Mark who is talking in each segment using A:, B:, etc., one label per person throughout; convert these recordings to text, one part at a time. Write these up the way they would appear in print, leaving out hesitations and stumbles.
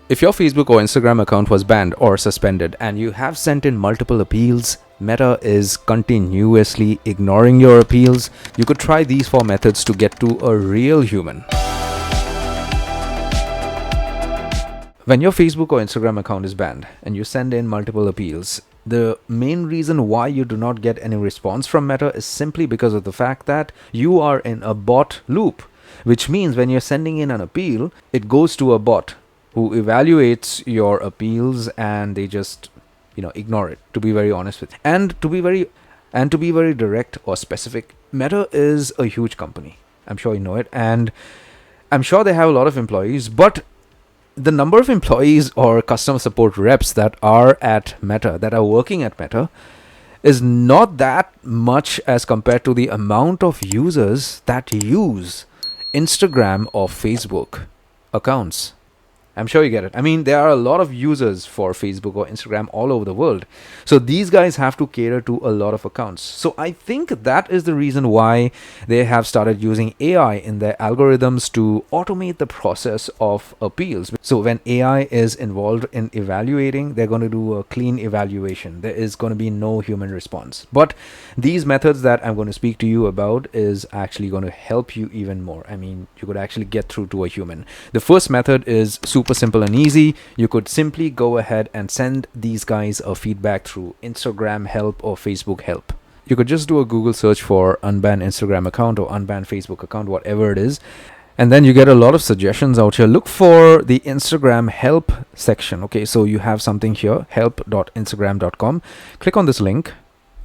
A: If your Facebook or Instagram account was banned or suspended and you have sent in multiple appeals, Meta is continuously ignoring your appeals, you could try these 4 methods to get to a real human. When your Facebook or Instagram account is banned and you send in multiple appeals, the main reason why you do not get any response from Meta is simply because of the fact that you are in a bot loop, which means when you're sending in an appeal, it goes to a bot who evaluates your appeals and they just ignore it, to be very honest with you. And to be very direct or specific, Meta is a huge company. I'm sure you know it, and I'm sure they have a lot of employees, but the number of employees or customer support reps that are at Meta, that are working at Meta, is not that much as compared to the amount of users that use Instagram or Facebook accounts. I'm sure you get it. I mean, there are a lot of users for Facebook or Instagram all over the world. So these guys have to cater to a lot of accounts. So I think that is the reason why they have started using AI in their algorithms to automate the process of appeals. So when AI is involved in evaluating, they're going to do a clean evaluation. There is going to be no human response. But these methods that I'm going to speak to you about is actually going to help you even more. I mean, you could actually get through to a human. The first method is super simple and easy. You could simply go ahead and send these guys a feedback through Instagram help or Facebook help. You could just do a Google search for unban Instagram account or unban Facebook account, whatever it is, and then you get a lot of suggestions out here. Look for the Instagram help section. Okay, so you have something here, help.instagram.com. Click on this link,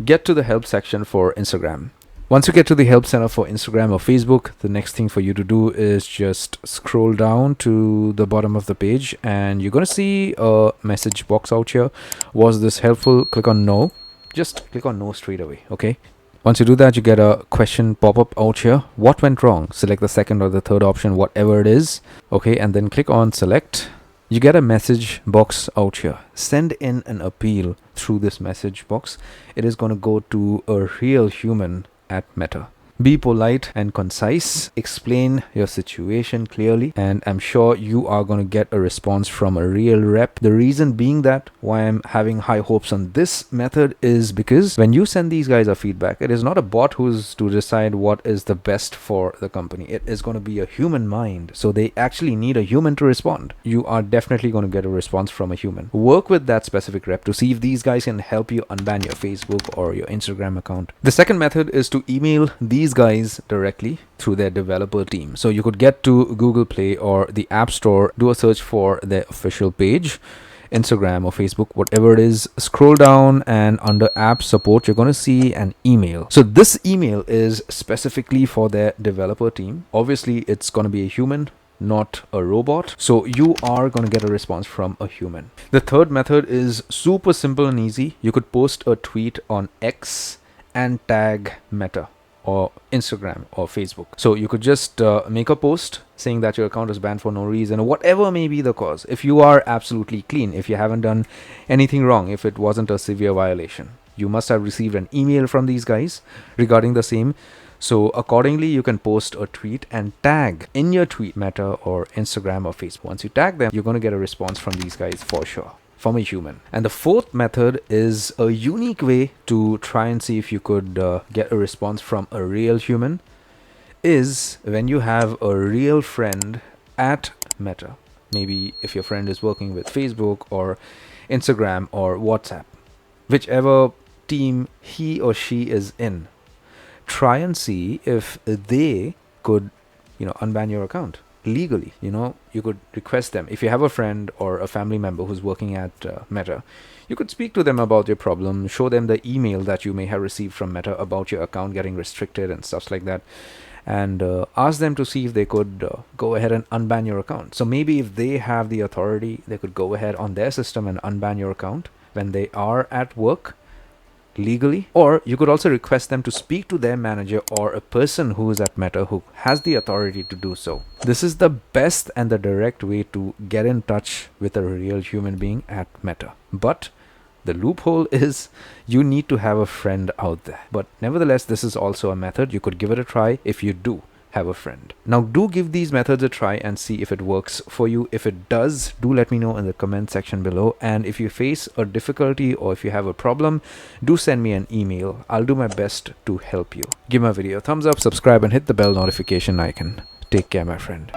A: get to the help section for Instagram. Once you get to the help center for Instagram or Facebook, the next thing for you to do is just scroll down to the bottom of the page and you're going to see a message box out here. Was this helpful? Click on no. Just click on no straight away, okay? Once you do that, you get a question pop up out here. What went wrong? Select the second or the third option, whatever it is, okay? And then click on select. You get a message box out here. Send in an appeal through this message box. It is going to go to a real human at Meta. Be polite and concise, explain your situation clearly, and I'm sure you are going to get a response from a real rep. The reason being that why I'm having high hopes on this method is because when you send these guys a feedback, it is not a bot who's to decide what is the best for the company. It is going to be a human mind. So they actually need a human to respond. You are definitely going to get a response from a human. Work with that specific rep to see if these guys can help you unban your Facebook or your Instagram account. The second method is to email these guys directly through their developer team. So you could get to Google Play or the App Store, do a search for their official page, Instagram or Facebook, whatever it is, scroll down and under app support, you're going to see an email. So this email is specifically for their developer team. Obviously, it's going to be a human, not a robot. So you are going to get a response from a human. The third method is super simple and easy. You could post a tweet on X and tag Meta or Instagram or Facebook. So you could just make a post saying that your account is banned for no reason or whatever may be the cause. If you are absolutely clean, if you haven't done anything wrong, if it wasn't a severe violation, you must have received an email from these guys regarding the same. So accordingly, you can post a tweet and tag in your tweet Meta or Instagram or Facebook. Once you tag them, you're going to get a response from these guys for sure, from a human. And the fourth method is a unique way to try and see if you could get a response from a real human, is when you have a real friend at Meta. Maybe if your friend is working with Facebook or Instagram or WhatsApp, whichever team he or she is in, try and see if they could, unban your account legally. You could request them. If you have a friend or a family member who's working at Meta, you could speak to them about your problem, show them the email that you may have received from Meta about your account getting restricted and stuff like that, and ask them to see if they could go ahead and unban your account. So maybe if they have the authority, they could go ahead on their system and unban your account when they are at work legally. Or you could also request them to speak to their manager or a person who is at Meta who has the authority to do so. This is the best and the direct way to get in touch with a real human being at Meta. But the loophole is you need to have a friend out there. But nevertheless, this is also a method. You could give it a try. If you do, have a friend. Now do give these methods a try and see if it works for you. If it does, do let me know in the comment section below. And if you face a difficulty or if you have a problem, do send me an email. I'll do my best to help you. Give my video a thumbs up, subscribe, and hit the bell notification icon. Take care, my friend.